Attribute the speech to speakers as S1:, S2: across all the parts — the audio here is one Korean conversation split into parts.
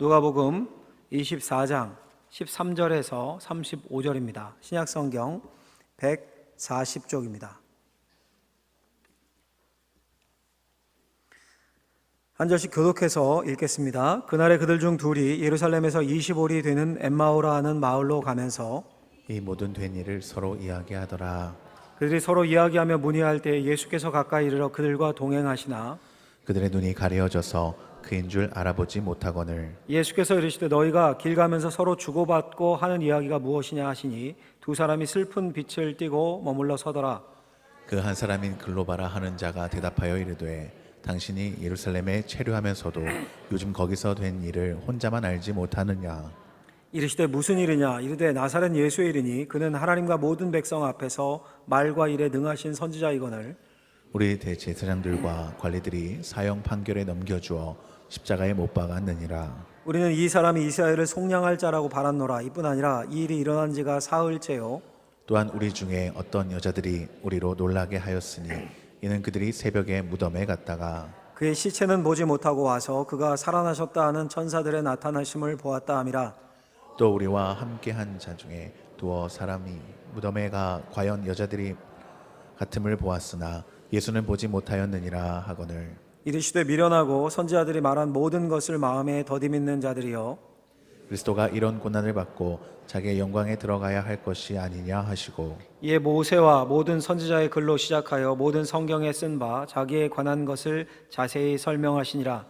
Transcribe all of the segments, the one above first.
S1: 누가복음 24장 13절에서 35절입니다. 신약성경 140쪽입니다. 한 절씩 교독해서 읽겠습니다. 그날에 그들 중 둘이 예루살렘에서 20올이 되는 엠마오라 하는 마을로 가면서
S2: 이 모든 된 일을 서로 이야기하더라.
S1: 그들이 서로 이야기하며 문의할 때 예수께서 가까이 이르러 그들과 동행하시나
S2: 그들의 눈이 가려져서 그인 줄 알아보지 못하거늘
S1: 예수께서 이르시되 너희가 길 가면서 서로 주고받고 하는 이야기가 무엇이냐 하시니 두 사람이 슬픈 빛을 띠고 머물러 서더라.
S2: 그 한 사람인 글로바라 하는 자가 대답하여 이르되 당신이 예루살렘에 체류하면서도 요즘 거기서 된 일을 혼자만 알지 못하느냐.
S1: 이르시되 무슨 일이냐 이르되 나사렛 예수의 일이니 그는 하나님과 모든 백성 앞에서 말과 일에 능하신 선지자이거늘
S2: 우리 대제사장들과 관리들이 사형 판결에 넘겨주어 십자가에 못 박았느니라.
S1: 우리는 이 사람이 이스라엘을 속량할 자라고 바랐노라. 이뿐 아니라 이 일이 일어난 지가 사흘째요.
S2: 또한 우리 중에 어떤 여자들이 우리로 놀라게 하였으니 이는 그들이 새벽에 무덤에 갔다가
S1: 그의 시체는 보지 못하고 와서 그가 살아나셨다 하는 천사들의 나타나심을 보았다 함이라.
S2: 또 우리와 함께한 자 중에 두어 사람이 무덤에 가 과연 여자들이 같음을 보았으나 예수는 보지 못하였느니라 하거늘
S1: 이르시되 미련하고 선지자들이 말한 모든 것을 마음에 더디밌는 자들이여
S2: 그리스도가 이런 고난을 받고 자기의 영광에 들어가야 할 것이 아니냐 하시고
S1: 이에 모세와 모든 선지자의 글로 시작하여 모든 성경에 쓴 바 자기에 관한 것을 자세히 설명하시니라.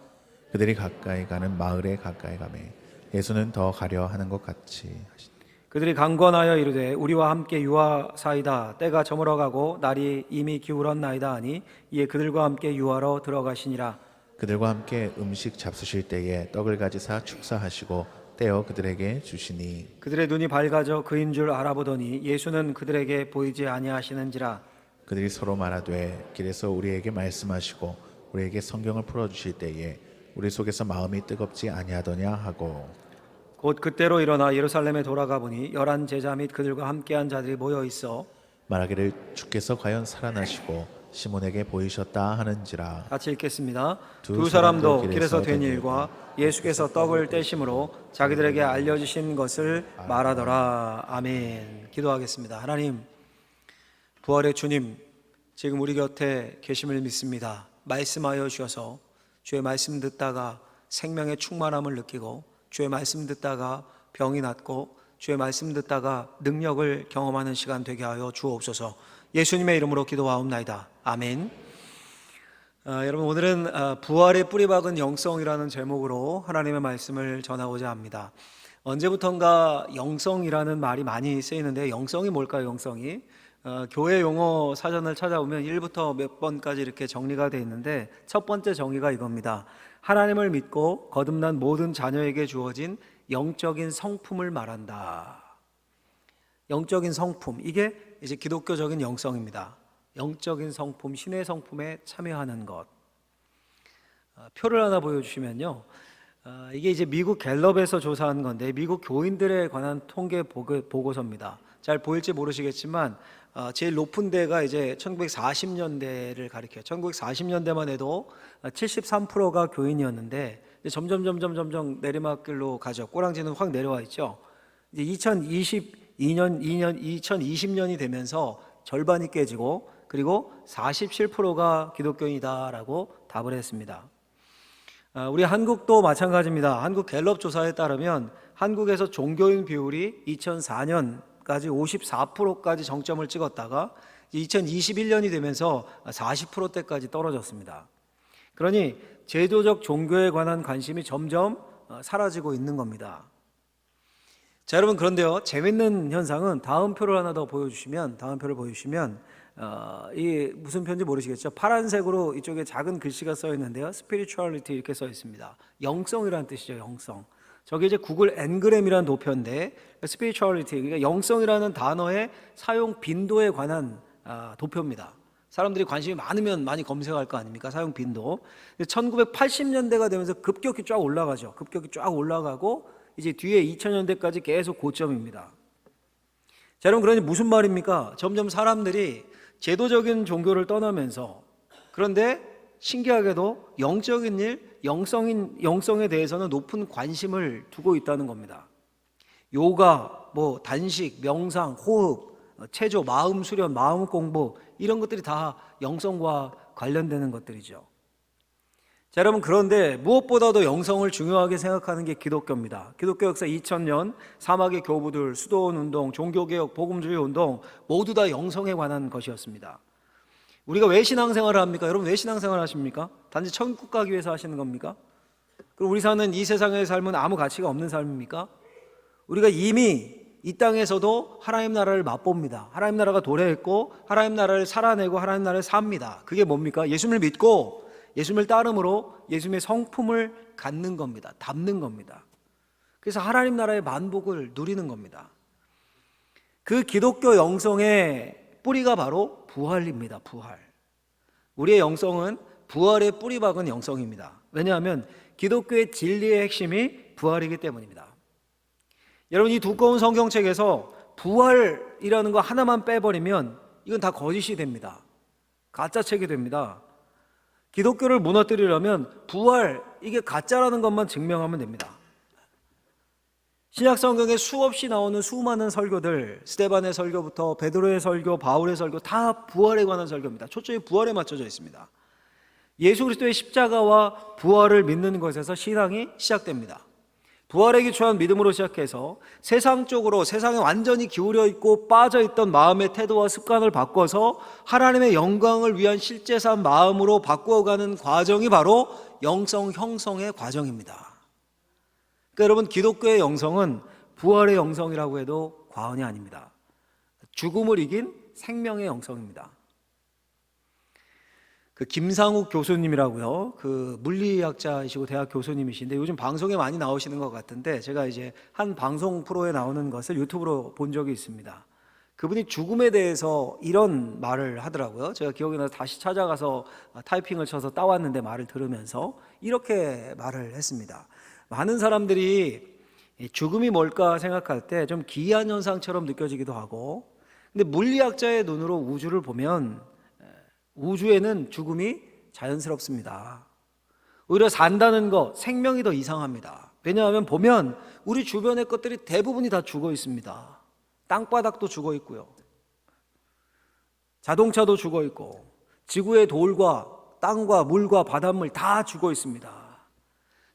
S2: 그들이 가까이 가는 마을에 가까이 가매 예수는 더 가려 하는 것 같이 하시니
S1: 그들이 강권하여 이르되 우리와 함께 유하사이다. 때가 저물어가고 날이 이미 기울었나이다 하니 이에 그들과 함께 유하러 들어가시니라.
S2: 그들과 함께 음식 잡수실 때에 떡을 가지사 축사하시고 떼어 그들에게 주시니
S1: 그들의 눈이 밝아져 그인 줄 알아보더니 예수는 그들에게 보이지 아니하시는지라.
S2: 그들이 서로 말하되 길에서 우리에게 말씀하시고 우리에게 성경을 풀어주실 때에 우리 속에서 마음이 뜨겁지 아니하더냐 하고
S1: 곧 그때로 일어나 예루살렘에 돌아가 보니 11 제자 및 그들과 함께한 자들이 모여 있어
S2: 말하기를 주께서 과연 살아나시고 시몬에게 보이셨다 하는지라.
S1: 같이 읽겠습니다. 두 사람도 길에서 된 일과 예수께서 떡을 떼심으로 자기들에게 알려주신 것을 말하더라. 아멘. 기도하겠습니다. 하나님, 부활의 주님, 지금 우리 곁에 계심을 믿습니다. 말씀하여 주셔서 주의 말씀 듣다가 생명의 충만함을 느끼고 주의 말씀 듣다가 병이 낫고 주의 말씀 듣다가 능력을 경험하는 시간 되게 하여 주옵소서. 예수님의 이름으로 기도하옵나이다. 아멘. 여러분, 오늘은 부활의 뿌리박은 영성이라는 제목으로 하나님의 말씀을 전하고자 합니다. 언제부턴가 영성이라는 말이 많이 쓰이는데 영성이 뭘까요? 영성이 교회 용어 사전을 찾아보면 1부터 몇 번까지 이렇게 정리가 되어 있는데 첫 번째 정의가 이겁니다. 하나님을 믿고 거듭난 모든 자녀에게 주어진 영적인 성품을 말한다. 영적인 성품, 이게 이제 기독교적인 영성입니다. 영적인 성품, 신의 성품에 참여하는 것. 표를 하나 보여주시면요, 이게 이제 미국 갤럽에서 조사한 건데 미국 교인들에 관한 통계 보고서입니다. 잘 보일지 모르시겠지만 제일 높은 데가 이제 1940년대를 가리켜요. 1940년대만 해도 73%가 교인이었는데 점점 내리막길로 가죠. 꼬랑지는 확 내려와 있죠. 이제 2020년이 되면서 절반이 깨지고 그리고 47%가 기독교인이다라고 답을 했습니다. 우리 한국도 마찬가지입니다. 한국 갤럽 조사에 따르면 한국에서 종교인 비율이 2004년까지 54%까지 정점을 찍었다가 2021년이 되면서 40%대까지 떨어졌습니다. 그러니 제도적 종교에 관한 관심이 점점 사라지고 있는 겁니다. 자, 여러분, 그런데요, 재밌는 현상은 다음 표를 하나 더 보여주시면, 이 무슨 표인지 모르시겠죠? 파란색으로 이쪽에 작은 글씨가 써 있는데요, spirituality 이렇게 써 있습니다. 영성이라는 뜻이죠, 영성. 저게 이제 구글 엔그램이라는 도표인데, spirituality, 그러니까 영성이라는 단어의 사용 빈도에 관한 도표입니다. 사람들이 관심이 많으면 많이 검색할 거 아닙니까? 사용 빈도. 1980년대가 되면서 급격히 쫙 올라가죠. 급격히 쫙 올라가고 이제 뒤에 2000년대까지 계속 고점입니다. 자, 여러분, 그러니 무슨 말입니까? 점점 사람들이 제도적인 종교를 떠나면서, 그런데 신기하게도 영적인 일, 영성에 대해서는 높은 관심을 두고 있다는 겁니다. 요가, 단식, 명상, 호흡, 체조, 마음 수련, 마음 공부, 이런 것들이 다 영성과 관련되는 것들이죠. 자, 여러분, 그런데 무엇보다도 영성을 중요하게 생각하는 게 기독교입니다. 기독교 역사 2000년 사막의 교부들, 수도원 운동, 종교개혁, 복음주의 운동 모두 다 영성에 관한 것이었습니다. 우리가 왜 신앙생활을 합니까? 여러분, 왜 신앙생활 하십니까? 단지 천국 가기 위해서 하시는 겁니까? 그럼 우리 사는 이 세상의 삶은 아무 가치가 없는 삶입니까? 우리가 이미 이 땅에서도 하나님 나라를 맛봅니다. 하나님 나라가 도래했고 하나님 나라를 살아내고 하나님 나라를 삽니다. 그게 뭡니까? 예수님을 믿고 예수님을 따름으로 예수님의 성품을 갖는 겁니다. 담는 겁니다. 그래서 하나님 나라의 만복을 누리는 겁니다. 그 기독교 영성의 뿌리가 바로 부활입니다. 부활. 우리의 영성은 부활의 뿌리 박은 영성입니다. 왜냐하면 기독교의 진리의 핵심이 부활이기 때문입니다. 여러분, 이 두꺼운 성경책에서 부활이라는 거 하나만 빼버리면 이건 다 거짓이 됩니다. 가짜 책이 됩니다. 기독교를 무너뜨리려면 부활, 이게 가짜라는 것만 증명하면 됩니다. 신약 성경에 수없이 나오는 수많은 설교들, 스데반의 설교부터 베드로의 설교, 바울의 설교, 다 부활에 관한 설교입니다. 초점이 부활에 맞춰져 있습니다. 예수 그리스도의 십자가와 부활을 믿는 것에서 신앙이 시작됩니다. 부활에 기초한 믿음으로 시작해서 세상 쪽으로, 세상에 완전히 기울여 있고 빠져 있던 마음의 태도와 습관을 바꿔서 하나님의 영광을 위한 실제 삶 마음으로 바꾸어가는 과정이 바로 영성 형성의 과정입니다. 그러니까 여러분, 기독교의 영성은 부활의 영성이라고 해도 과언이 아닙니다. 죽음을 이긴 생명의 영성입니다. 그 김상욱 교수님이라고요. 그 물리학자이시고 대학 교수님이신데 요즘 방송에 많이 나오시는 것 같은데, 제가 이제 한 방송 프로에 나오는 것을 유튜브로 본 적이 있습니다. 그분이 죽음에 대해서 이런 말을 하더라고요. 제가 기억이 나서 다시 찾아가서 타이핑을 쳐서 따왔는데, 말을 들으면서 이렇게 말을 했습니다. 많은 사람들이 죽음이 뭘까 생각할 때 좀 기이한 현상처럼 느껴지기도 하고, 근데 물리학자의 눈으로 우주를 보면 우주에는 죽음이 자연스럽습니다. 오히려 산다는 것, 생명이 더 이상합니다. 왜냐하면 보면 우리 주변의 것들이 대부분이 다 죽어 있습니다. 땅바닥도 죽어 있고요, 자동차도 죽어 있고, 지구의 돌과 땅과 물과 바닷물 다 죽어 있습니다.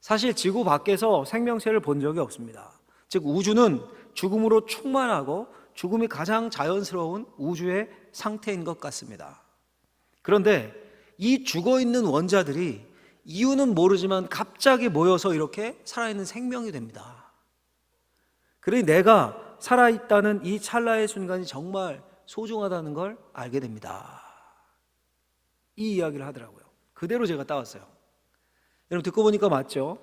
S1: 사실 지구 밖에서 생명체를 본 적이 없습니다. 즉, 우주는 죽음으로 충만하고 죽음이 가장 자연스러운 우주의 상태인 것 같습니다. 그런데 이 죽어있는 원자들이 이유는 모르지만 갑자기 모여서 이렇게 살아있는 생명이 됩니다. 그러니 내가 살아있다는 이 찰나의 순간이 정말 소중하다는 걸 알게 됩니다. 이 이야기를 하더라고요. 그대로 제가 따왔어요. 여러분, 듣고 보니까 맞죠?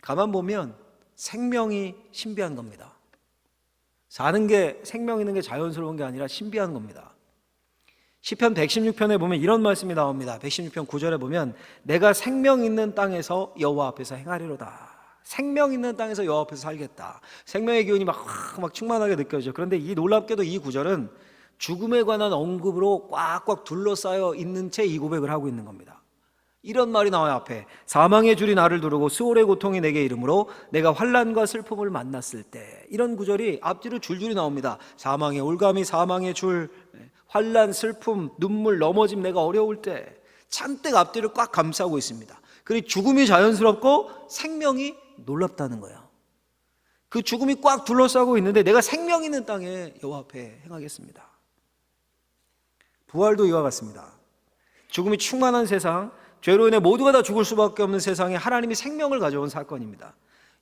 S1: 가만 보면 생명이 신비한 겁니다. 사는 게, 생명 있는 게 자연스러운 게 아니라 신비한 겁니다. 시편 116편에 보면 이런 말씀이 나옵니다. 116편 9절에 보면 내가 생명 있는 땅에서 여호와 앞에서 행하리로다. 생명 있는 땅에서 여호와 앞에서 살겠다. 생명의 기운이 막 충만하게 느껴져요. 그런데 이 놀랍게도 이 구절은 죽음에 관한 언급으로 꽉꽉 둘러싸여 있는 채 이 고백을 하고 있는 겁니다. 이런 말이 나와요. 앞에 사망의 줄이 나를 두르고 수월의 고통이 내게 이르므로 내가 환난과 슬픔을 만났을 때, 이런 구절이 앞뒤로 줄줄이 나옵니다. 사망의 올가미, 사망의 줄, 환난, 슬픔, 눈물, 넘어짐, 내가 어려울 때 잔뜩 앞뒤를 꽉 감싸고 있습니다. 그리고 죽음이 자연스럽고 생명이 놀랍다는 거예요. 그 죽음이 꽉 둘러싸고 있는데 내가 생명 있는 땅에 여호와 앞에 행하겠습니다. 부활도 이와 같습니다. 죽음이 충만한 세상, 죄로 인해 모두가 다 죽을 수밖에 없는 세상에 하나님이 생명을 가져온 사건입니다.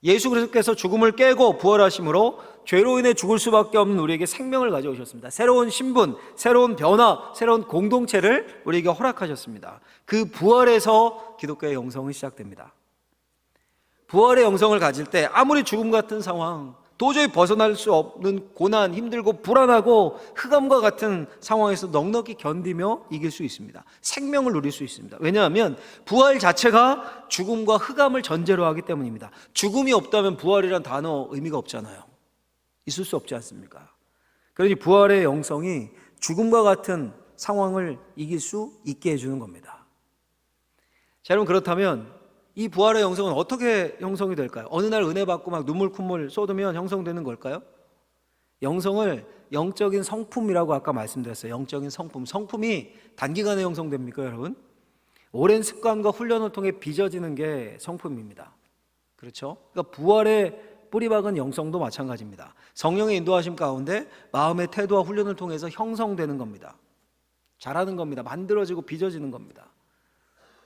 S1: 예수 그리스도께서 죽음을 깨고 부활하심으로 죄로 인해 죽을 수밖에 없는 우리에게 생명을 가져오셨습니다. 새로운 신분, 새로운 변화, 새로운 공동체를 우리에게 허락하셨습니다. 그 부활에서 기독교의 영성이 시작됩니다. 부활의 영성을 가질 때 아무리 죽음 같은 상황, 도저히 벗어날 수 없는 고난, 힘들고 불안하고 흑암과 같은 상황에서 넉넉히 견디며 이길 수 있습니다. 생명을 누릴 수 있습니다. 왜냐하면 부활 자체가 죽음과 흑암을 전제로 하기 때문입니다. 죽음이 없다면 부활이란 단어 의미가 없잖아요. 있을 수 없지 않습니까? 그러니 부활의 영성이 죽음과 같은 상황을 이길 수 있게 해주는 겁니다. 자, 여러분, 그렇다면 이 부활의 영성은 어떻게 형성이 될까요? 어느 날 은혜 받고 막 눈물 콧물 쏟으면 형성되는 걸까요? 영성을 영적인 성품이라고 아까 말씀드렸어요. 영적인 성품. 성품이 단기간에 형성됩니까, 여러분? 오랜 습관과 훈련을 통해 빚어지는 게 성품입니다. 그렇죠? 그러니까 부활의 뿌리박은 영성도 마찬가지입니다. 성령의 인도하심 가운데 마음의 태도와 훈련을 통해서 형성되는 겁니다. 자라는 겁니다. 만들어지고 빚어지는 겁니다.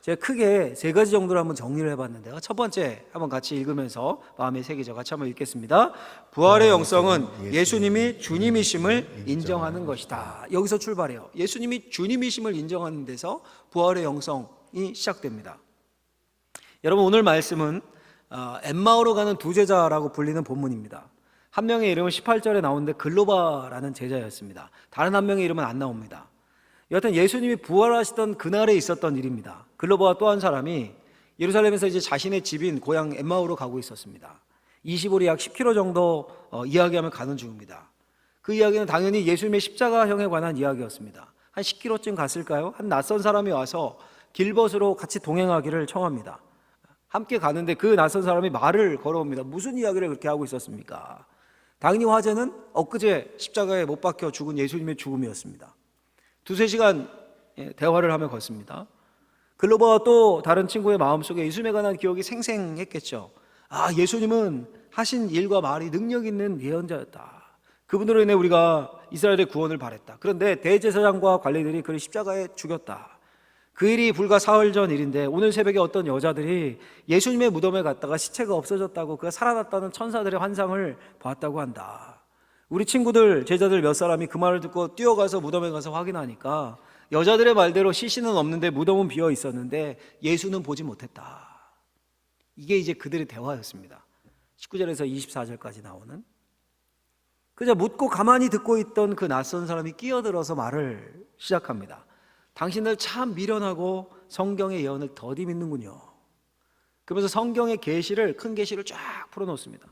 S1: 제가 크게 세 가지 정도로 한번 정리를 해봤는데요. 첫 번째 한번 같이 읽으면서 마음에 새기죠. 같이 한번 읽겠습니다. 부활의 영성은 예수님이 주님이심을 인정하는 것이다. 여기서 출발해요. 예수님이 주님이심을 인정하는 데서 부활의 영성이 시작됩니다. 여러분, 오늘 말씀은 엠마오로 가는 두 제자라고 불리는 본문입니다. 한 명의 이름은 18절에 나오는데 글로바라는 제자였습니다. 다른 한 명의 이름은 안 나옵니다. 여하튼 예수님이 부활하시던 그날에 있었던 일입니다. 글로바와 또 한 사람이 예루살렘에서 이제 자신의 집인 고향 엠마오로 가고 있었습니다. 25리 약 10km 정도 이야기하면 가는 중입니다. 그 이야기는 당연히 예수님의 십자가형에 관한 이야기였습니다. 한 10km쯤 갔을까요? 한 낯선 사람이 와서 길벗으로 같이 동행하기를 청합니다. 함께 가는데 그 낯선 사람이 말을 걸어옵니다. 무슨 이야기를 그렇게 하고 있었습니까? 당연히 화제는 엊그제 십자가에 못 박혀 죽은 예수님의 죽음이었습니다. 두세 시간 대화를 하며 걷습니다. 글로바와 또 다른 친구의 마음속에 예수님에 관한 기억이 생생했겠죠. 아, 예수님은 하신 일과 말이 능력 있는 예언자였다. 그분으로 인해 우리가 이스라엘의 구원을 바랬다. 그런데 대제사장과 관리들이 그를 십자가에 죽였다. 그 일이 불과 사흘 전 일인데 오늘 새벽에 어떤 여자들이 예수님의 무덤에 갔다가 시체가 없어졌다고, 그가 살아났다는 천사들의 환상을 봤다고 한다. 우리 친구들, 제자들 몇 사람이 그 말을 듣고 뛰어가서 무덤에 가서 확인하니까 여자들의 말대로 시신은 없는데 무덤은 비어 있었는데 예수는 보지 못했다. 이게 이제 그들의 대화였습니다. 19절에서 24절까지 나오는. 그저 묻고 가만히 듣고 있던 그 낯선 사람이 끼어들어서 말을 시작합니다. 당신들 참 미련하고 성경의 예언을 더디 믿는군요. 그러면서 성경의 계시를, 큰 계시를 쫙 풀어놓습니다.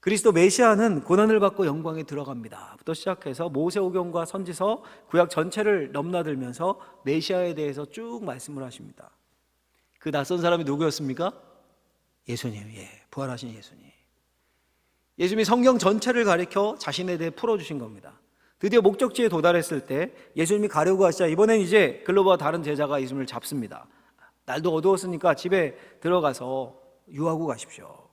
S1: 그리스도 메시아는 고난을 받고 영광에 들어갑니다 부터 시작해서 모세오경과 선지서, 구약 전체를 넘나들면서 메시아에 대해서 쭉 말씀을 하십니다. 그 낯선 사람이 누구였습니까? 예수님, 부활하신 예수님. 예수님이 성경 전체를 가리켜 자신에 대해 풀어주신 겁니다. 드디어 목적지에 도달했을 때 예수님이 가려고 하시자 이번엔 이제 글로바와 다른 제자가 예수님을 잡습니다. 날도 어두웠으니까 집에 들어가서 유하고 가십시오.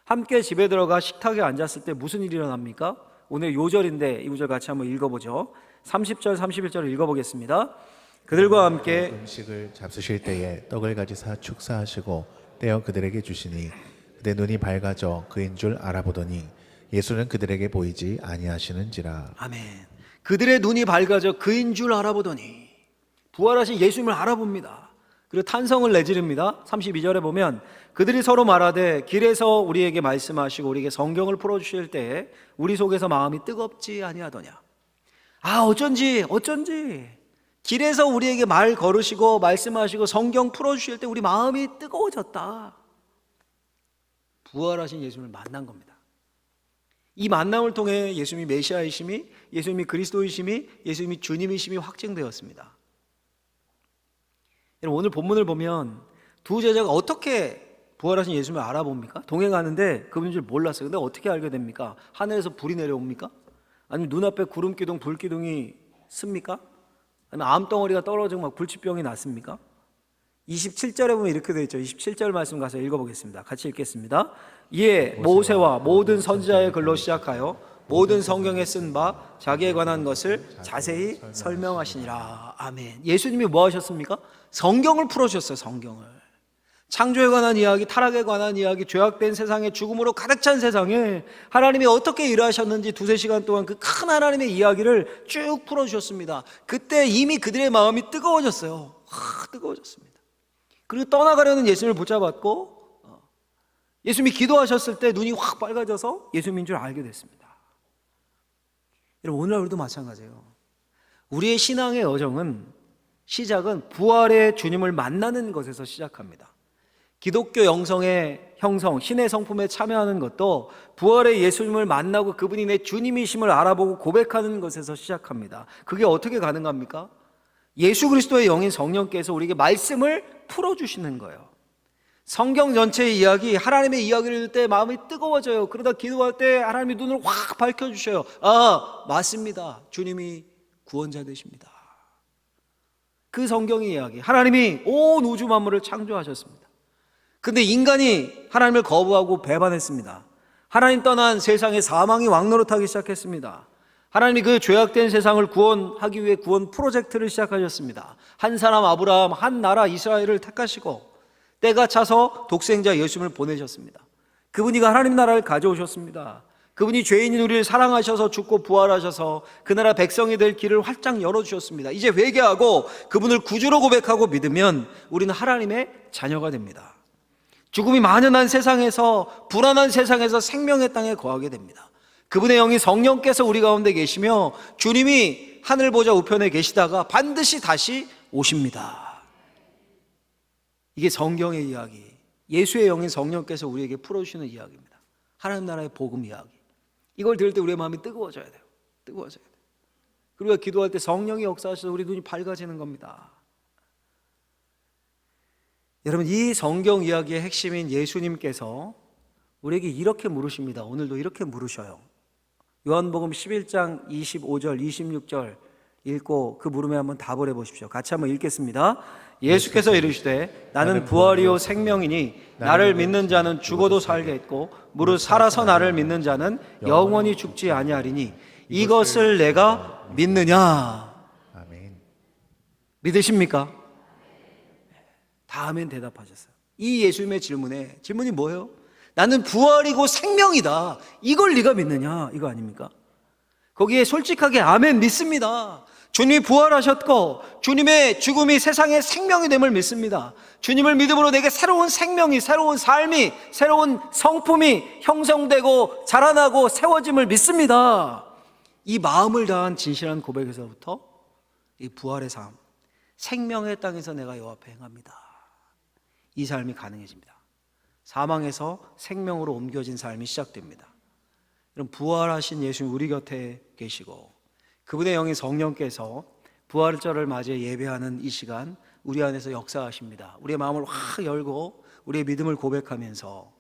S1: 함께 집에 들어가 식탁에 앉았을 때 무슨 일이 일어납니까? 오늘 요절인데 이 구절 같이 한번 읽어보죠. 30절 31절을 읽어보겠습니다. 그들과 함께
S2: 음식을 잡수실 때에 떡을 가지사 축사하시고 떼어 그들에게 주시니 그때 눈이 밝아져 그인 줄 알아보더니 예수는 그들에게 보이지 아니하시는지라.
S1: 아멘. 그들의 눈이 밝아져 그인 줄 알아보더니, 부활하신 예수님을 알아봅니다. 그리고 탄성을 내지릅니다. 32절에 보면 그들이 서로 말하되 길에서 우리에게 말씀하시고 우리에게 성경을 풀어주실 때에 우리 속에서 마음이 뜨겁지 아니하더냐. 아, 어쩐지 길에서 우리에게 말 걸으시고 말씀하시고 성경 풀어주실 때 우리 마음이 뜨거워졌다. 부활하신 예수님을 만난 겁니다. 이 만남을 통해 예수님이 메시아이심이, 예수님이 그리스도이심이, 예수님이 주님이심이 확증되었습니다. 여러분, 오늘 본문을 보면 두 제자가 어떻게 부활하신 예수님을 알아봅니까? 동행하는데 그분인 줄 몰랐어요. 근데 어떻게 알게 됩니까? 하늘에서 불이 내려옵니까? 아니면 눈앞에 구름기둥, 불기둥이 씁니까? 아니면 암덩어리가 떨어지고 막 불치병이 났습니까? 27절에 보면 이렇게 되어 있죠. 27절 말씀 가서 읽어보겠습니다. 같이 읽겠습니다. 이에 모세와 모든 선지자의 글로 시작하여 모든 성경에 쓴 바 자기에 관한 것을 자세히 설명하시니라. 아멘. 예수님이 뭐 하셨습니까? 성경을 풀어주셨어요. 성경을. 창조에 관한 이야기, 타락에 관한 이야기, 죄악된 세상에, 죽음으로 가득 찬 세상에 하나님이 어떻게 일하셨는지 두세 시간 동안 그 큰 하나님의 이야기를 쭉 풀어주셨습니다. 그때 이미 그들의 마음이 뜨거워졌어요. 뜨거워졌습니다. 그리고 떠나가려는 예수님을 붙잡았고, 예수님이 기도하셨을 때 눈이 확 빨개져서 예수님인 줄 알게 됐습니다. 여러분, 오늘날 우리도 마찬가지예요. 우리의 신앙의 여정은, 시작은 부활의 주님을 만나는 것에서 시작합니다. 기독교 영성의 형성, 신의 성품에 참여하는 것도 부활의 예수님을 만나고 그분이 내 주님이심을 알아보고 고백하는 것에서 시작합니다. 그게 어떻게 가능합니까? 예수 그리스도의 영인 성령께서 우리에게 말씀을 풀어주시는 거예요. 성경 전체의 이야기, 하나님의 이야기를 들을 때 마음이 뜨거워져요. 그러다 기도할 때 하나님이 눈을 확 밝혀주셔요. 아, 맞습니다. 주님이 구원자 되십니다. 그 성경의 이야기, 하나님이 온 우주 만물을 창조하셨습니다. 근데 인간이 하나님을 거부하고 배반했습니다. 하나님 떠난 세상에 사망이 왕노릇하기 시작했습니다. 하나님이 그 죄악된 세상을 구원하기 위해 구원 프로젝트를 시작하셨습니다. 한 사람 아브라함, 한 나라 이스라엘을 택하시고 때가 차서 독생자 예수님을 보내셨습니다. 그분이 하나님 나라를 가져오셨습니다. 그분이 죄인인 우리를 사랑하셔서 죽고 부활하셔서 그 나라 백성이 될 길을 활짝 열어주셨습니다. 이제 회개하고 그분을 구주로 고백하고 믿으면 우리는 하나님의 자녀가 됩니다. 죽음이 만연한 세상에서, 불안한 세상에서 생명의 땅에 거하게 됩니다. 그분의 영이 성령께서 우리 가운데 계시며 주님이 하늘 보좌 우편에 계시다가 반드시 다시 오십니다. 이게 성경의 이야기, 예수의 영인 성령께서 우리에게 풀어주시는 이야기입니다. 하나님 나라의 복음 이야기. 이걸 들을 때 우리의 마음이 뜨거워져야 돼요. 뜨거워져야 돼요. 그리고 기도할 때 성령이 역사하셔서 우리 눈이 밝아지는 겁니다. 여러분, 이 성경 이야기의 핵심인 예수님께서 우리에게 이렇게 물으십니다. 오늘도 이렇게 물으셔요. 요한복음 11장 25절 26절 읽고 그 물음에 한번 답을 해보십시오. 같이 한번 읽겠습니다. 예수께서 이르시되 나는 부활이요 생명이니 나를 믿는 자는 죽어도 살겠고 무릇 살아서 나를 믿는 자는 영원히 죽지 아니하리니 이것을 내가 믿느냐?
S2: 아멘.
S1: 믿으십니까? 다 아멘 대답하셨어요. 이 예수님의 질문이 뭐예요? 나는 부활이고 생명이다. 이걸 네가 믿느냐? 이거 아닙니까? 거기에 솔직하게 아멘 믿습니다. 주님이 부활하셨고 주님의 죽음이 세상의 생명이 됨을 믿습니다. 주님을 믿음으로 내게 새로운 생명이, 새로운 삶이, 새로운 성품이 형성되고 자라나고 세워짐을 믿습니다. 이 마음을 다한 진실한 고백에서부터 이 부활의 삶, 생명의 땅에서 내가 여호와 앞에 행합니다. 이 삶이 가능해집니다. 사망에서 생명으로 옮겨진 삶이 시작됩니다. 여러분, 부활하신 예수님 우리 곁에 계시고 그분의 영인 성령께서 부활절을 맞이해 예배하는 이 시간 우리 안에서 역사하십니다. 우리의 마음을 확 열고 우리의 믿음을 고백하면서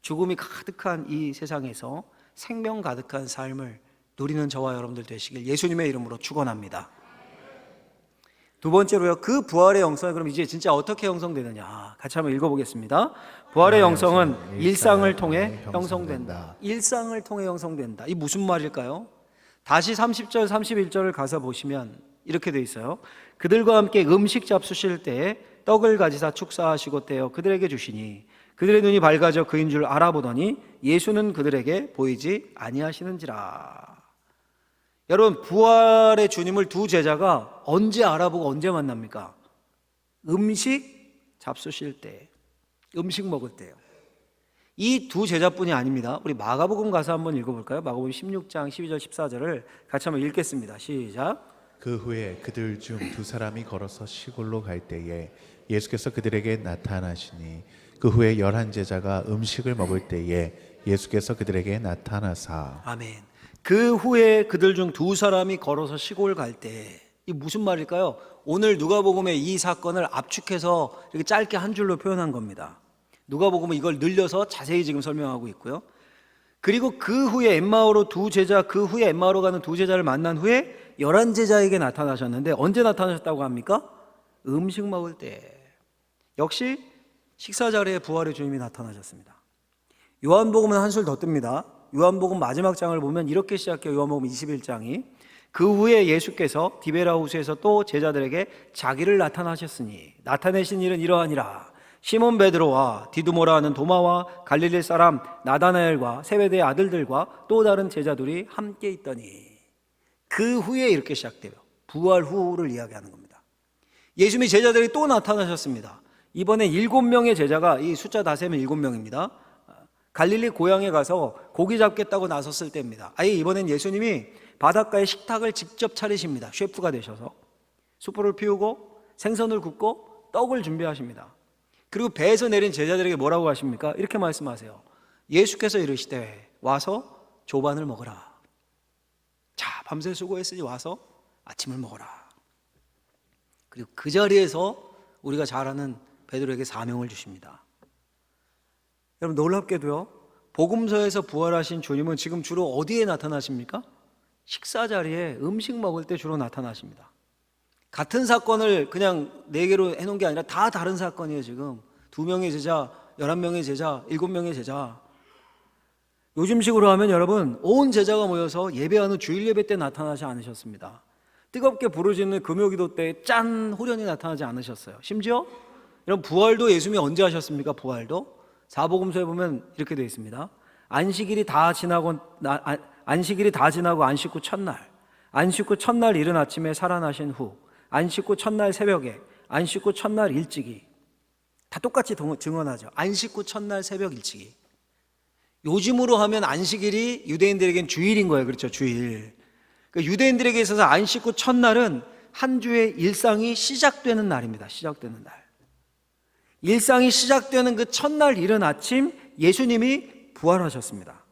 S1: 죽음이 가득한 이 세상에서 생명 가득한 삶을 누리는 저와 여러분들 되시길 예수님의 이름으로 축원합니다. 두 번째로요, 그 부활의 영성이 그럼 이제 진짜 어떻게 형성되느냐? 같이 한번 읽어보겠습니다. 부활의 영성은 일상을 통해 형성된다. 일상을 통해 형성된다. 이 무슨 말일까요? 다시 30절 31절을 가서 보시면 이렇게 돼 있어요. 그들과 함께 음식 잡수실 때 떡을 가지사 축사하시고 떼어 그들에게 주시니 그들의 눈이 밝아져 그인 줄 알아보더니 예수는 그들에게 보이지 아니하시는지라. 여러분, 부활의 주님을 두 제자가 언제 알아보고 언제 만납니까? 음식 잡수실 때, 음식 먹을 때요. 이 두 제자뿐이 아닙니다. 우리 마가복음 가서 한번 읽어볼까요? 마가복음 16장 12절 14절을 같이 한번 읽겠습니다. 시작.
S2: 그 후에 그들 중 두 사람이 걸어서 시골로 갈 때에 예수께서 그들에게 나타나시니 그 후에 11 제자가 음식을 먹을 때에 예수께서 그들에게 나타나사.
S1: 아멘. 그 후에 그들 중 두 사람이 걸어서 시골 갈 때, 이 무슨 말일까요? 오늘 누가복음의 이 사건을 압축해서 이렇게 짧게 한 줄로 표현한 겁니다. 누가복음은 이걸 늘려서 자세히 지금 설명하고 있고요. 그리고 그 후에 엠마오로 엠마오로 가는 두 제자를 만난 후에 11 제자에게 나타나셨는데 언제 나타나셨다고 합니까? 음식 먹을 때. 역시 식사 자리에 부활의 주님이 나타나셨습니다. 요한복음은 한술 더 뜹니다. 요한복음 마지막 장을 보면 이렇게 시작해요. 요한복음 21장이 그 후에 예수께서 디베라 호수에서 또 제자들에게 자기를 나타나셨으니 나타내신 일은 이러하니라. 시몬 베드로와 디두모라 하는 도마와 갈릴리 사람 나다나엘과 세베대의 아들들과 또 다른 제자들이 함께 있더니. 그 후에 이렇게 시작돼요. 부활 후를 이야기하는 겁니다. 예수님의 제자들이 또 나타나셨습니다. 이번에 7명의 제자가, 이 숫자 다 세면 7명입니다. 갈릴리 고향에 가서 고기 잡겠다고 나섰을 때입니다. 아예 이번엔 예수님이 바닷가에 식탁을 직접 차리십니다. 셰프가 되셔서 숯불을 피우고 생선을 굽고 떡을 준비하십니다. 그리고 배에서 내린 제자들에게 뭐라고 하십니까? 이렇게 말씀하세요. 예수께서 이르시되 와서 조반을 먹어라. 자, 밤새 수고했으니 와서 아침을 먹어라. 그리고 그 자리에서 우리가 잘 아는 베드로에게 사명을 주십니다. 여러분 놀랍게도요, 복음서에서 부활하신 주님은 지금 주로 어디에 나타나십니까? 식사 자리에 음식 먹을 때 주로 나타나십니다. 같은 사건을 그냥 4개로 해놓은 게 아니라 다 다른 사건이에요. 지금 2명의 제자, 11명의 제자, 7명의 제자. 요즘식으로 하면 여러분 온 제자가 모여서 예배하는 주일 예배 때 나타나지 않으셨습니다. 뜨겁게 부르짖는 금요기도 때 짠 후련히 나타나지 않으셨어요. 심지어 여러분 부활도 예수님이 언제 하셨습니까? 부활도 사복음서에 보면 이렇게 되어 있습니다. 안식일이 다 지나고 안식 후 첫날, 안식 후 첫날 이른 아침에 살아나신 후, 안식 후 첫날 새벽에, 안식 후 첫날 일찍이. 다 똑같이 증언하죠. 안식 후 첫날 새벽 일찍이. 요즘으로 하면 안식일이 유대인들에겐 주일인 거예요. 그렇죠? 주일. 그러니까 유대인들에게 있어서 안식 후 첫날은 한 주의 일상이 시작되는 날입니다. 시작되는 날. 일상이 시작되는 그 첫날 이른 아침 예수님이 부활하셨습니다.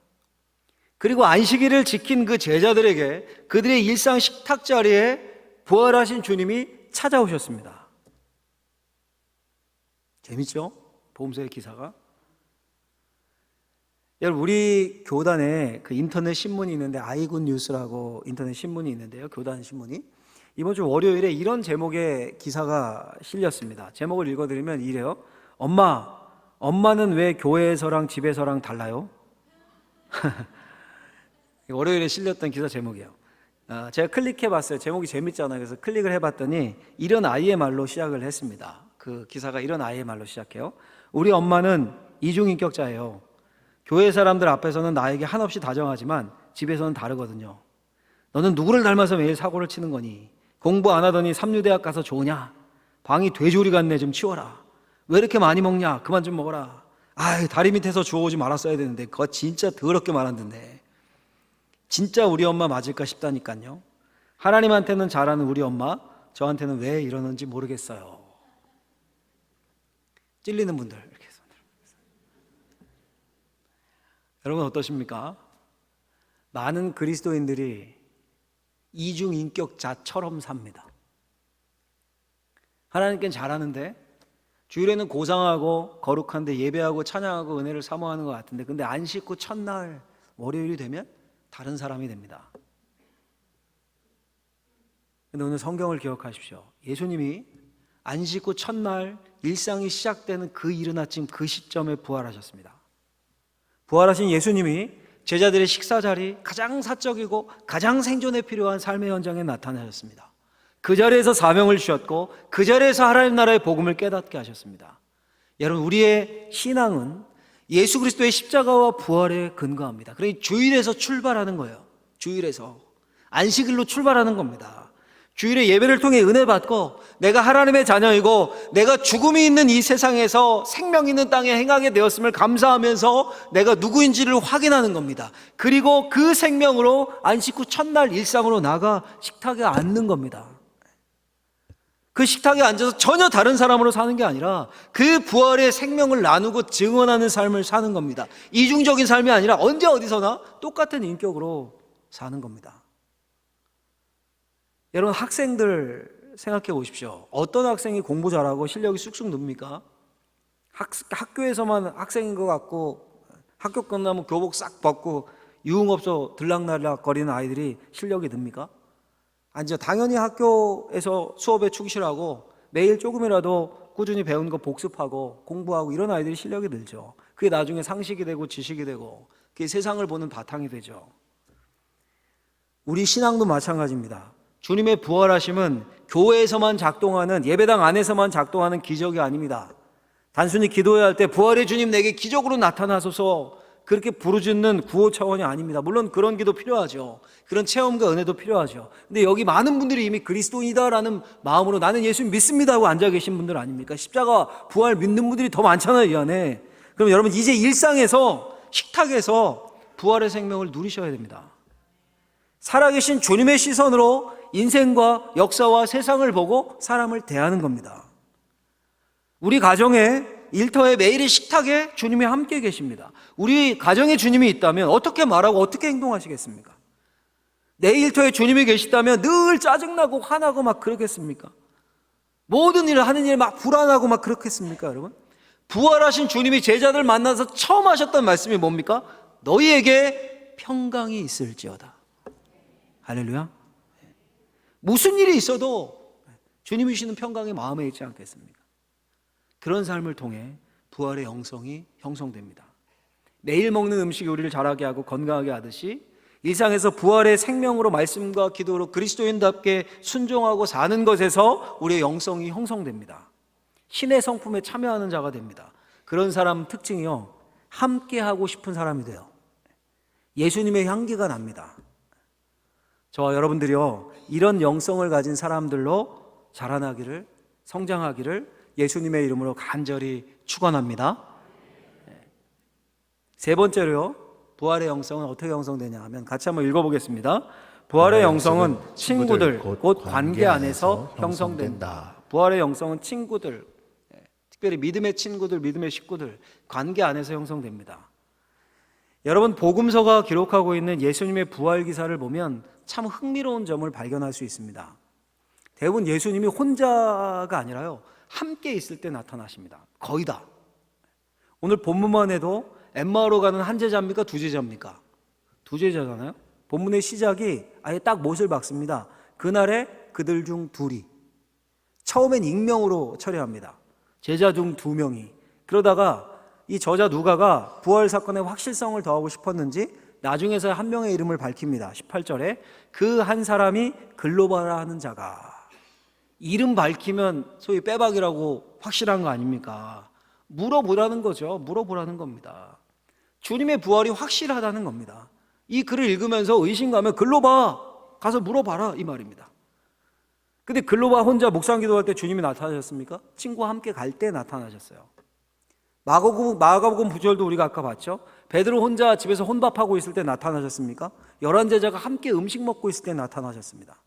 S1: 그리고 안식일을 지킨 그 제자들에게 그들의 일상 식탁 자리에 부활하신 주님이 찾아오셨습니다. 재밌죠? 복음서의 기사가. 여러분 우리 교단에 그 인터넷 신문이 있는데 아이굿 뉴스라고 인터넷 신문이 있는데요. 교단 신문이 이번 주 월요일에 이런 제목의 기사가 실렸습니다. 제목을 읽어드리면 이래요. 엄마는 왜 교회에서랑 집에서랑 달라요? 월요일에 실렸던 기사 제목이에요. 제가 클릭해봤어요. 제목이 재밌잖아요. 그래서 클릭을 해봤더니 이런 아이의 말로 시작을 했습니다. 그 기사가 이런 아이의 말로 시작해요. 우리 엄마는 이중인격자예요. 교회 사람들 앞에서는 나에게 한없이 다정하지만 집에서는 다르거든요. 너는 누구를 닮아서 매일 사고를 치는 거니? 공부 안 하더니 삼류대학 가서 좋으냐? 방이 돼지우리 같네. 좀 치워라. 왜 이렇게 많이 먹냐? 그만 좀 먹어라. 다리 밑에서 주워오지 말았어야 되는데 그거 진짜 더럽게 말한던데. 진짜 우리 엄마 맞을까 싶다니까요. 하나님한테는 잘하는 우리 엄마, 저한테는 왜 이러는지 모르겠어요. 찔리는 분들 이렇게 해서. 여러분 어떠십니까? 많은 그리스도인들이 이중인격자처럼 삽니다. 하나님께는 잘하는데 주일에는 고상하고 거룩한데 예배하고 찬양하고 은혜를 사모하는 것 같은데 근데 안식 후 첫날 월요일이 되면 다른 사람이 됩니다. 근데 오늘 성경을 기억하십시오. 예수님이 안식 후 첫날 일상이 시작되는 그 이른 아침 그 시점에 부활하셨습니다. 부활하신 예수님이 제자들의 식사 자리 가장 사적이고 가장 생존에 필요한 삶의 현장에 나타나셨습니다. 그 자리에서 사명을 주셨고 그 자리에서 하나님 나라의 복음을 깨닫게 하셨습니다. 여러분 우리의 신앙은 예수 그리스도의 십자가와 부활에 근거합니다. 그러니 주일에서 출발하는 거예요. 주일에서 안식일로 출발하는 겁니다. 주일에 예배를 통해 은혜 받고 내가 하나님의 자녀이고 내가 죽음이 있는 이 세상에서 생명 있는 땅에 행하게 되었음을 감사하면서 내가 누구인지를 확인하는 겁니다. 그리고 그 생명으로 안식 후 첫날 일상으로 나가 식탁에 앉는 겁니다. 그 식탁에 앉아서 전혀 다른 사람으로 사는 게 아니라 그 부활의 생명을 나누고 증언하는 삶을 사는 겁니다. 이중적인 삶이 아니라 언제 어디서나 똑같은 인격으로 사는 겁니다. 여러분 학생들 생각해 보십시오. 어떤 학생이 공부 잘하고 실력이 쑥쑥 늡니까? 학교에서만 학생인 것 같고 학교 끝나면 교복 싹 벗고 유흥업소 들락날락 거리는 아이들이 실력이 늡니까? 아니죠. 당연히 학교에서 수업에 충실하고 매일 조금이라도 꾸준히 배운 거 복습하고 공부하고 이런 아이들이 실력이 늘죠. 그게 나중에 상식이 되고 지식이 되고 그게 세상을 보는 바탕이 되죠. 우리 신앙도 마찬가지입니다. 주님의 부활하심은 교회에서만 작동하는 예배당 안에서만 작동하는 기적이 아닙니다. 단순히 기도해야 할 때 부활의 주님 내게 기적으로 나타나소서 그렇게 부르짖는 구호 차원이 아닙니다. 물론 그런 기도 필요하죠. 그런 체험과 은혜도 필요하죠. 근데 여기 많은 분들이 이미 그리스도인이다라는 마음으로 나는 예수 믿습니다 하고 앉아 계신 분들 아닙니까? 십자가 부활 믿는 분들이 더 많잖아요, 이 안에. 그럼 여러분 이제 일상에서 식탁에서 부활의 생명을 누리셔야 됩니다. 살아계신 주님의 시선으로 인생과 역사와 세상을 보고 사람을 대하는 겁니다. 우리 가정에 일터에 매일의 식탁에 주님이 함께 계십니다. 우리 가정에 주님이 있다면 어떻게 말하고 어떻게 행동하시겠습니까? 내 일터에 주님이 계시다면 늘 짜증나고 화나고 막 그러겠습니까? 모든 일을 하는 일 막 불안하고 막 그렇겠습니까, 여러분? 부활하신 주님이 제자들 만나서 처음 하셨던 말씀이 뭡니까? 너희에게 평강이 있을지어다. 할렐루야. 무슨 일이 있어도 주님이 주시는 평강이 마음에 있지 않겠습니까? 그런 삶을 통해 부활의 영성이 형성됩니다. 매일 먹는 음식이 우리를 자라게 하고 건강하게 하듯이 일상에서 부활의 생명으로 말씀과 기도로 그리스도인답게 순종하고 사는 것에서 우리의 영성이 형성됩니다. 신의 성품에 참여하는 자가 됩니다. 그런 사람 특징이요, 함께 하고 싶은 사람이 돼요. 예수님의 향기가 납니다. 저와 여러분들이요, 이런 영성을 가진 사람들로 자라나기를, 성장하기를 예수님의 이름으로 간절히 축원합니다. 세 번째로요, 부활의 영성은 어떻게 형성되냐 하면 같이 한번 읽어보겠습니다. 부활의 영성은 친구들, 곧 관계 안에서 형성된다. 부활의 영성은 친구들, 특별히 믿음의 친구들, 믿음의 식구들, 관계 안에서 형성됩니다. 여러분, 복음서가 기록하고 있는 예수님의 부활 기사를 보면 참 흥미로운 점을 발견할 수 있습니다. 대부분 예수님이 혼자가 아니라요, 함께 있을 때 나타나십니다. 거의 다. 오늘 본문만 해도 엠마오로 가는 한 제자입니까? 두 제자입니까? 두 제자잖아요. 본문의 시작이 아예 딱 못을 박습니다. 그날에 그들 중 둘이, 처음엔 익명으로 처리합니다. 제자 중 2명이. 그러다가 이 저자 누가가 부활 사건의 확실성을 더하고 싶었는지 나중에서 한 명의 이름을 밝힙니다. 18절에 그 한 사람이 글로바라 하는 자가. 이름 밝히면 소위 빼박이라고 확실한 거 아닙니까? 물어보라는 거죠. 물어보라는 겁니다. 주님의 부활이 확실하다는 겁니다. 이 글을 읽으면서 의심가면 글로바 가서 물어봐라, 이 말입니다. 근데 글로바 혼자 묵상 기도할 때 주님이 나타나셨습니까? 친구와 함께 갈 때 나타나셨어요. 마가복음 9절도 우리가 아까 봤죠. 베드로 혼자 집에서 혼밥하고 있을 때 나타나셨습니까? 11제자가 함께 음식 먹고 있을 때 나타나셨습니다.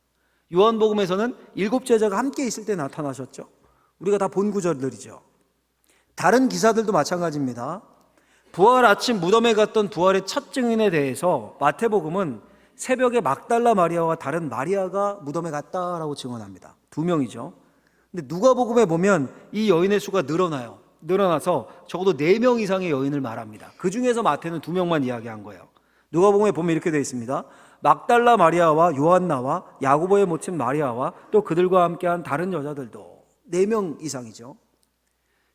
S1: 요한복음에서는 7제자가 함께 있을 때 나타나셨죠. 우리가 다 본 구절들이죠. 다른 기사들도 마찬가지입니다. 부활 아침 무덤에 갔던 부활의 첫 증인에 대해서 마태복음은 새벽에 막달라 마리아와 다른 마리아가 무덤에 갔다라고 증언합니다. 2명이죠. 근데 누가복음에 보면 이 여인의 수가 늘어나요. 늘어나서 적어도 4명 이상의 여인을 말합니다. 그 중에서 마태는 2명만 이야기한 거예요. 누가복음에 보면 이렇게 되어 있습니다. 막달라 마리아와 요한나와 야고보의 모친 마리아와 또 그들과 함께한 다른 여자들도 4명 이상이죠.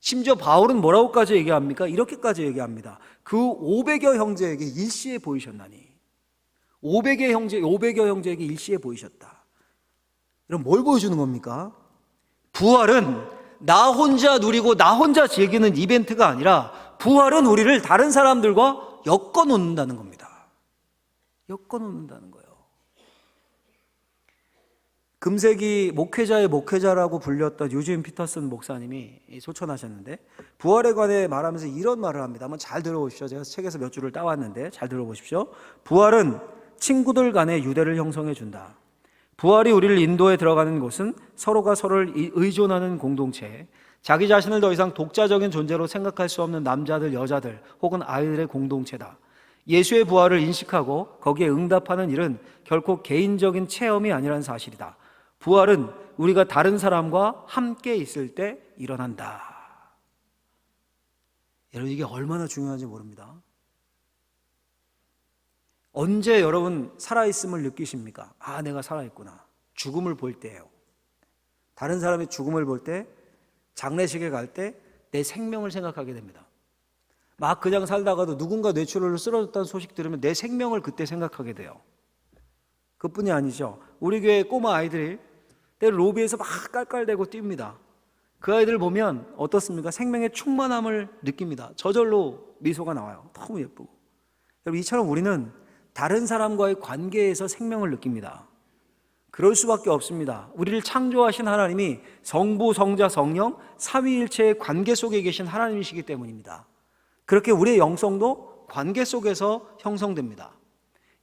S1: 심지어 바울은 뭐라고까지 얘기합니까? 이렇게까지 얘기합니다. 그 500여 형제에게 일시에 보이셨나니. 500여 형제에게 일시에 보이셨다. 그럼 뭘 보여주는 겁니까? 부활은 나 혼자 누리고 나 혼자 즐기는 이벤트가 아니라 부활은 우리를 다른 사람들과 엮어 놓는다는 겁니다. 엮어 놓는다는 거예요. 금세기 목회자의 목회자라고 불렸던 유진 피터슨 목사님이 소천하셨는데 부활에 관해 말하면서 이런 말을 합니다. 한번 잘 들어보십시오. 제가 책에서 몇 줄을 따왔는데 잘 들어보십시오. 부활은 친구들 간의 유대를 형성해 준다. 부활이 우리를 인도에 들어가는 곳은 서로가 서로를 의존하는 공동체, 자기 자신을 더 이상 독자적인 존재로 생각할 수 없는 남자들, 여자들 혹은 아이들의 공동체다. 예수의 부활을 인식하고 거기에 응답하는 일은 결코 개인적인 체험이 아니라는 사실이다. 부활은 우리가 다른 사람과 함께 있을 때 일어난다. 여러분, 이게 얼마나 중요한지 모릅니다. 언제 여러분 살아있음을 느끼십니까? 아, 내가 살아있구나. 죽음을 볼 때예요. 다른 사람의 죽음을 볼 때, 장례식에 갈 때 내 생명을 생각하게 됩니다. 막 그냥 살다가도 누군가 뇌출혈로 쓰러졌다는 소식 들으면 내 생명을 그때 생각하게 돼요. 그뿐이 아니죠. 우리 교회 꼬마 아이들이 때로 로비에서 막 깔깔대고 뜁니다. 그 아이들 보면 어떻습니까? 생명의 충만함을 느낍니다. 저절로 미소가 나와요. 너무 예쁘고. 여러분, 이처럼 우리는 다른 사람과의 관계에서 생명을 느낍니다. 그럴 수밖에 없습니다. 우리를 창조하신 하나님이 성부, 성자, 성령, 삼위일체의 관계 속에 계신 하나님이시기 때문입니다. 그렇게 우리의 영성도 관계 속에서 형성됩니다.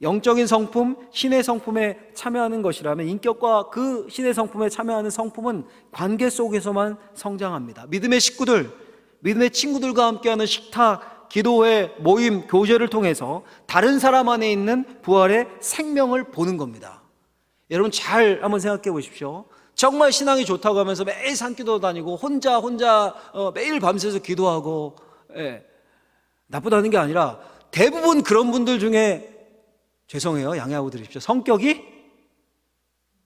S1: 영적인 성품, 신의 성품에 참여하는 것이라면 인격과 그 신의 성품에 참여하는 성품은 관계 속에서만 성장합니다. 믿음의 식구들, 믿음의 친구들과 함께하는 식탁, 기도회, 모임, 교제를 통해서 다른 사람 안에 있는 부활의 생명을 보는 겁니다. 여러분 잘 한번 생각해 보십시오. 정말 신앙이 좋다고 하면서 매일 산기도 다니고 혼자 매일 밤새서 기도하고, 나쁘다는 게 아니라 대부분 그런 분들 중에, 죄송해요, 양해하고 들으십시오, 성격이,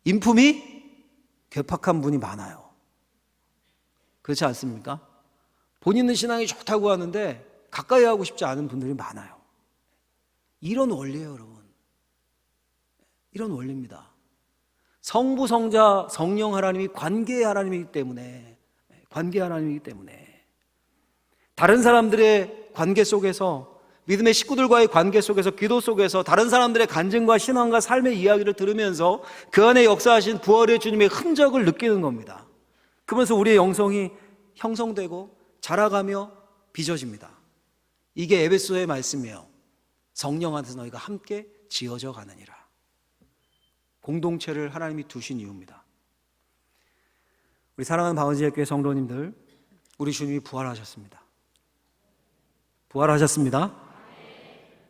S1: 인품이 괴팍한 분이 많아요. 그렇지 않습니까? 본인은 신앙이 좋다고 하는데 가까이 하고 싶지 않은 분들이 많아요. 이런 원리예요, 여러분. 이런 원리입니다. 성부, 성자, 성령 하나님이 관계의 하나님이기 때문에, 다른 사람들의 관계 속에서, 믿음의 식구들과의 관계 속에서, 기도 속에서 다른 사람들의 간증과 신앙과 삶의 이야기를 들으면서 그 안에 역사하신 부활의 주님의 흔적을 느끼는 겁니다. 그러면서 우리의 영성이 형성되고 자라가며 빚어집니다. 이게 에베소의 말씀이에요. 성령 안에서 너희가 함께 지어져 가느니라. 공동체를 하나님이 두신 이유입니다. 우리 사랑하는 방언제일교회 성도님들, 우리 주님이 부활하셨습니다. 부활하셨습니다.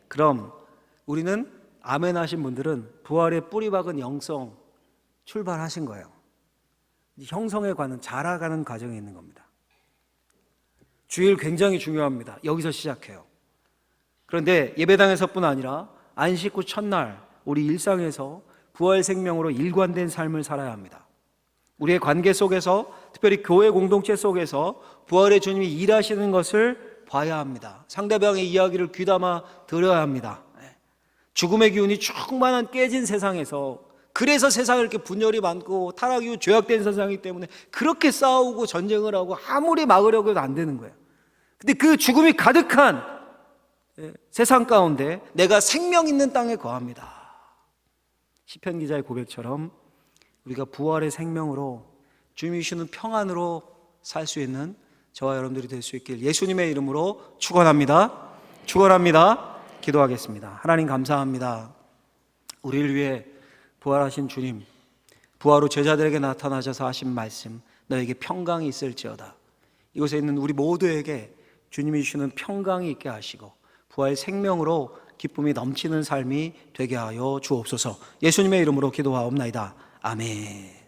S1: 그럼 우리는, 아멘 하신 분들은 부활의 뿌리 박은 영성 출발하신 거예요. 형성에 관한, 자라가는 과정에 있는 겁니다. 주일 굉장히 중요합니다. 여기서 시작해요. 그런데 예배당에서뿐 아니라 안식 후 첫날 우리 일상에서 부활 생명으로 일관된 삶을 살아야 합니다. 우리의 관계 속에서, 특별히 교회 공동체 속에서 부활의 주님이 일하시는 것을 봐야 합니다. 상대방의 이야기를 귀담아 들어야 합니다. 죽음의 기운이 충만한 깨진 세상에서, 그래서 세상에 이렇게 분열이 많고 타락 이후 죄악된 세상이기 때문에 그렇게 싸우고 전쟁을 하고 아무리 막으려고 해도 안 되는 거예요. 근데 그 죽음이 가득한 세상 가운데 내가 생명 있는 땅에 거합니다. 시편 기자의 고백처럼 우리가 부활의 생명으로, 주님이 주시는 평안으로 살 수 있는 저와 여러분들이 될 수 있길 예수님의 이름으로 축원합니다. 기도하겠습니다. 하나님 감사합니다. 우리를 위해 부활하신 주님, 부활 후 제자들에게 나타나셔서 하신 말씀, 너에게 평강이 있을지어다. 이곳에 있는 우리 모두에게 주님이 주시는 평강이 있게 하시고 부활 생명으로 기쁨이 넘치는 삶이 되게 하여 주옵소서. 예수님의 이름으로 기도하옵나이다. 아멘.